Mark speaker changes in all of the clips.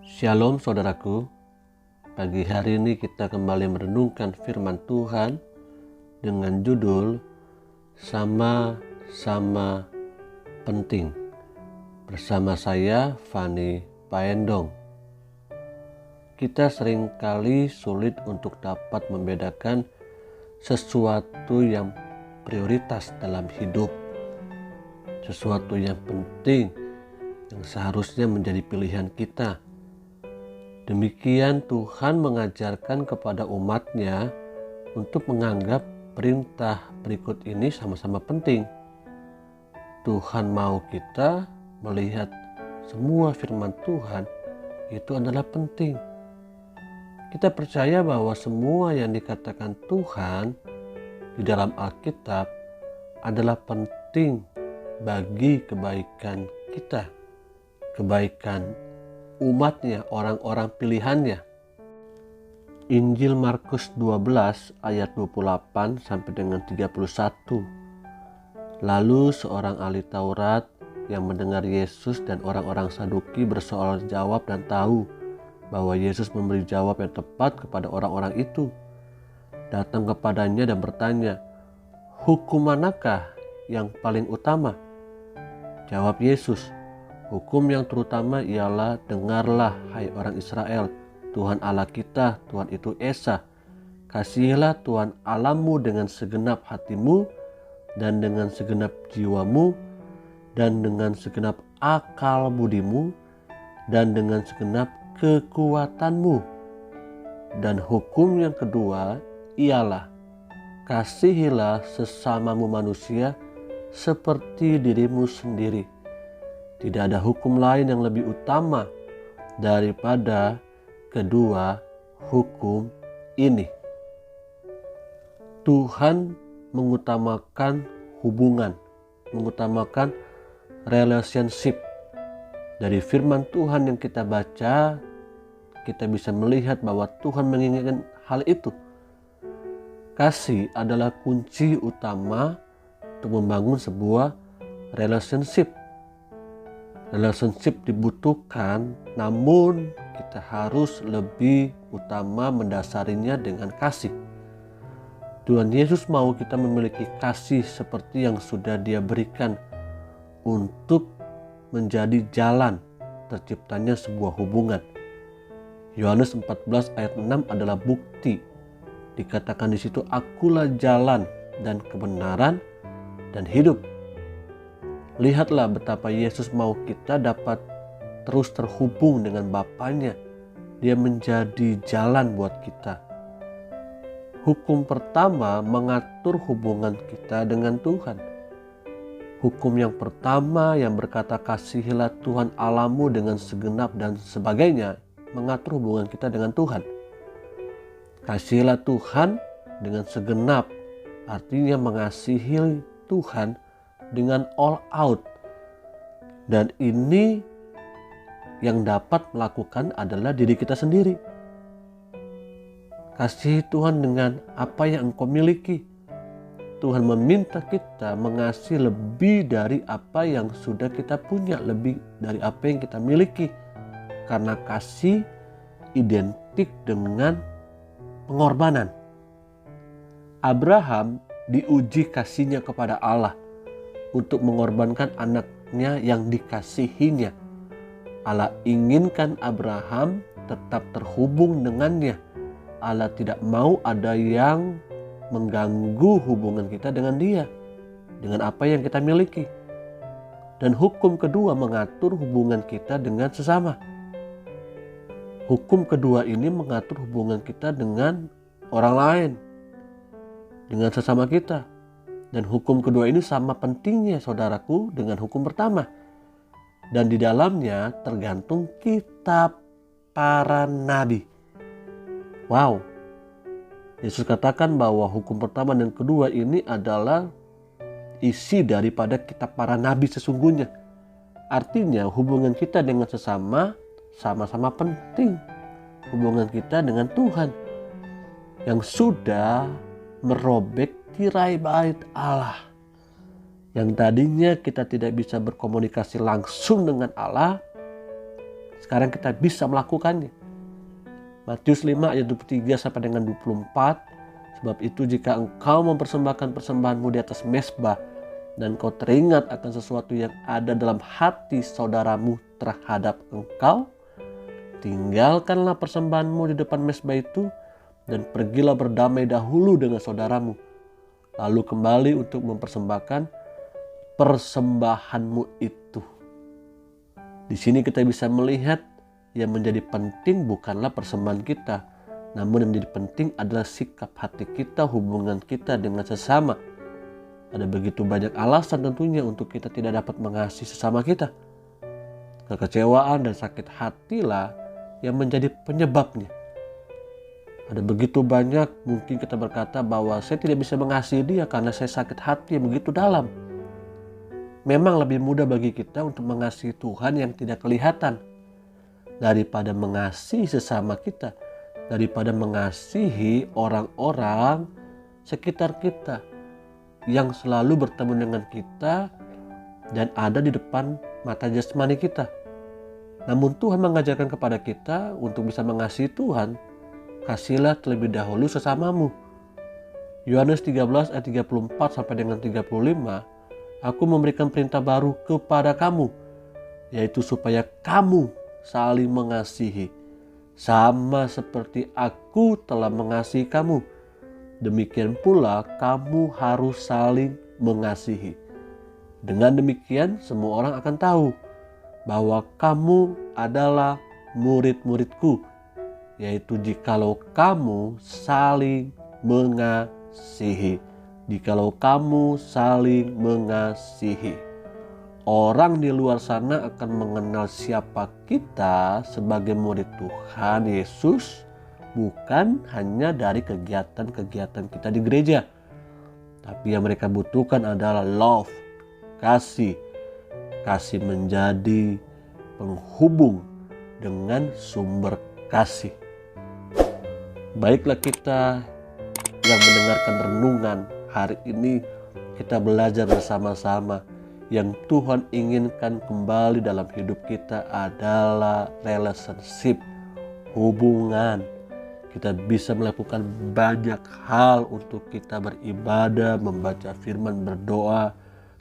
Speaker 1: Shalom saudaraku, pagi hari ini kita kembali merenungkan firman Tuhan dengan judul Sama-sama Penting. Bersama saya Fani Paendong. Kita seringkali sulit untuk dapat membedakan sesuatu yang prioritas dalam hidup, sesuatu yang penting yang seharusnya menjadi pilihan kita. Demikian Tuhan mengajarkan kepada umatnya untuk menganggap perintah berikut ini sama-sama penting. Tuhan mau kita melihat semua firman Tuhan itu adalah penting. Kita percaya bahwa semua yang dikatakan Tuhan di dalam Alkitab adalah penting bagi kebaikan kita, kebaikan umatnya, orang-orang pilihannya. Injil Markus 12 ayat 28 sampai dengan 31. Lalu seorang ahli Taurat yang mendengar Yesus dan orang-orang Saduki bersoal jawab dan tahu bahwa Yesus memberi jawab yang tepat kepada orang-orang itu, datang kepadanya dan bertanya, "Hukum manakah yang paling utama?" Jawab Yesus, "Hukum yang terutama ialah, dengarlah hai orang Israel, Tuhan Allah kita, Tuhan itu Esa. Kasihilah Tuhan Allahmu dengan segenap hatimu, dan dengan segenap jiwamu, dan dengan segenap akal budimu, dan dengan segenap kekuatanmu. Dan hukum yang kedua ialah, kasihilah sesamamu manusia seperti dirimu sendiri. Tidak ada hukum lain yang lebih utama daripada kedua hukum ini." Tuhan mengutamakan hubungan, mengutamakan relationship. Dari firman Tuhan yang kita baca, kita bisa melihat bahwa Tuhan menginginkan hal itu. Kasih adalah kunci utama untuk membangun sebuah relationship. Relationship dibutuhkan, namun kita harus lebih utama mendasarinya dengan kasih. Tuhan Yesus mau kita memiliki kasih seperti yang sudah Dia berikan untuk menjadi jalan terciptanya sebuah hubungan. Yohanes 14 ayat 6 adalah bukti. Dikatakan di situ, "Akulah jalan dan kebenaran dan hidup." Lihatlah betapa Yesus mau kita dapat terus terhubung dengan Bapanya. Dia menjadi jalan buat kita. Hukum pertama mengatur hubungan kita dengan Tuhan. Hukum yang pertama yang berkata kasihilah Tuhan Allahmu dengan segenap dan sebagainya, mengatur hubungan kita dengan Tuhan. Kasihilah Tuhan dengan segenap, artinya mengasihi Tuhan dengan all out. Dan ini yang dapat melakukan adalah diri kita sendiri. Kasihi Tuhan dengan apa yang engkau miliki. Tuhan meminta kita mengasihi lebih dari apa yang sudah kita punya, lebih dari apa yang kita miliki. Karena kasih identik dengan pengorbanan. Abraham diuji kasihnya kepada Allah untuk mengorbankan anaknya yang dikasihinya. Allah inginkan Abraham tetap terhubung dengannya. Allah tidak mau ada yang mengganggu hubungan kita dengan Dia, dengan apa yang kita miliki. Dan hukum kedua mengatur hubungan kita dengan sesama. Hukum kedua ini mengatur hubungan kita dengan orang lain, dengan sesama kita. Dan hukum kedua ini sama pentingnya saudaraku dengan hukum pertama. Dan di dalamnya tergantung kitab para nabi. Wow. Yesus katakan bahwa hukum pertama dan kedua ini adalah isi daripada kitab para nabi sesungguhnya. Artinya hubungan kita dengan sesama sama-sama penting. Hubungan kita dengan Tuhan yang sudah merobek tirai bait Allah. Yang tadinya kita tidak bisa berkomunikasi langsung dengan Allah, Sekarang kita bisa melakukannya. Matius 5 ayat 23 sampai dengan 24. Sebab itu jika engkau mempersembahkan persembahanmu di atas mezbah dan kau teringat akan sesuatu yang ada dalam hati saudaramu terhadap engkau, tinggalkanlah persembahanmu di depan mezbah itu dan pergilah berdamai dahulu dengan saudaramu. Lalu kembali untuk mempersembahkan persembahanmu itu. Di sini kita bisa melihat yang menjadi penting bukanlah persembahan kita, namun yang menjadi penting adalah sikap hati kita, hubungan kita dengan sesama. Ada begitu banyak alasan tentunya untuk kita tidak dapat mengasihi sesama kita. Kekecewaan dan sakit hatilah yang menjadi penyebabnya. Ada begitu banyak mungkin kita berkata bahwa saya tidak bisa mengasihi dia karena saya sakit hati yang begitu dalam. Memang lebih mudah bagi kita untuk mengasihi Tuhan yang tidak kelihatan daripada mengasihi sesama kita, daripada mengasihi orang-orang sekitar kita yang selalu bertemu dengan kita dan ada di depan mata jasmani kita. Namun Tuhan mengajarkan kepada kita untuk bisa mengasihi Tuhan, kasihilah terlebih dahulu sesamamu. Yohanes 13 ayat 34 sampai dengan 35, aku memberikan perintah baru kepada kamu, yaitu supaya kamu saling mengasihi, sama seperti aku telah mengasihi kamu. Demikian pula kamu harus saling mengasihi. Dengan demikian semua orang akan tahu bahwa kamu adalah murid-muridku, yaitu jikalau kamu saling mengasihi. Jikalau kamu saling mengasihi. Orang di luar sana akan mengenal siapa kita sebagai murid Tuhan Yesus bukan hanya dari kegiatan-kegiatan kita di gereja. Tapi yang mereka butuhkan adalah love, kasih. Kasih menjadi penghubung dengan sumber kasih. Baiklah kita yang mendengarkan renungan hari ini, kita belajar bersama-sama. Yang Tuhan inginkan kembali dalam hidup kita adalah relationship, hubungan. Kita bisa melakukan banyak hal untuk kita beribadah, membaca firman, berdoa,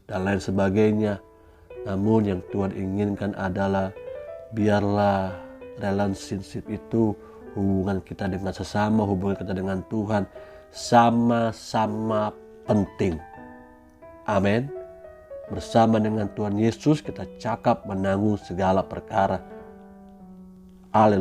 Speaker 1: dan lain sebagainya. Namun yang Tuhan inginkan adalah biarlah relationship itu, hubungan kita dengan sesama, hubungan kita dengan Tuhan sama-sama penting. Amin. Bersama dengan Tuhan Yesus kita cakap menanggung segala perkara. Haleluya.